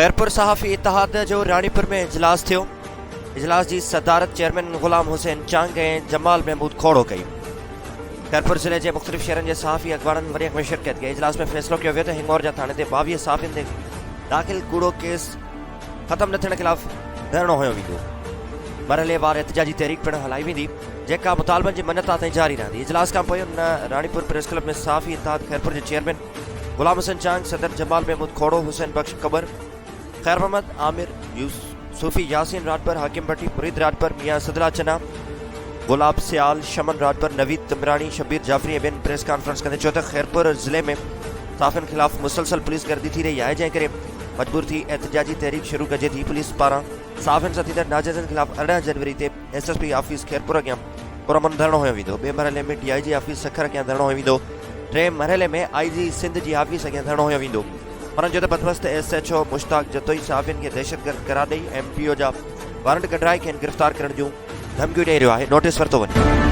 खैरपुर सहाफ़ी इतिहाद जो रानीपुर में इजलास थियो। इजलास की सदारत चेयरमैन गुलाम हुसैन चांग ऐं जमाल महमूद खोड़ो कई। खैरपुर ज़िले के मुख़्तलिफ़ शहरनि के सहाफ़ी अखबारनि वरीअ में शिरकत कई। इजलास में फ़ैसिलो कयो वियो त हिंगोर जा थाणे ते 22 सहाफ़ियुनि ते दाख़िल कूड़ो केस ख़त्म न थियण ख़िलाफ़ धरणो हुयो वेंदो। मरहले वार एहतजाजी तहरीक पिणु हलाई वेंदी जेका मुतालबनि जी मन्नत ताईं जारी रहंदी। इजलास खां पोइ रानीपुर प्रेस क्लब में सहाफ़ी इतिहाद खैरपुर के चेयरमैन गुलाम हुसैन चांग, सदर जमाल महमूद खोड़ो, हुसैन बख्श कबर, खैर मोहम्मद आमिर, सूफी यासीन राजपर, हाकिम भट्टी, मुरीद राजपर, मियाँ सदला चना, गुलाब सियाल, शमन राजपर, नवीद तिमरानी, शबीर जाफरी बिन प्रेस कॉन्फ्रेंस कंदे चयो त खैरपुर ज़िले में सहाफ़ियुनि खिलाफ़ मुसलसल पुलिस गर्दी थी रही है, जंहिं करे मजबूर थी एहतजाजी तहरीक शुरू कजे थी। पुलिस पारां सहाफ़ियुनि सां थींदड़ नाजाइज़नि खिलाफ़ 18 जनवरी ते SSP ऑफिस खैरपुर अॻियां पुरअमन धरणो हुयो वेंदो। ॿिए मरहले में DIG ऑफिस सखर अॻियां धरणो हुयो वेंदो। टे मरहले में IG सिंध जी ऑफिस अॻियां धरणो हुयो वेंदो। उन्हनि जो त बदमस्त SHO मुश्ताक जतोई सहाफ़ियुनि खे दहशतगर्द करार ॾेई MPO जा वारंट कढाए खेनि गिरफ़्तार करण जूं धमकियूं ॾेई रहियो आहे। नोटिस वरितो वञे।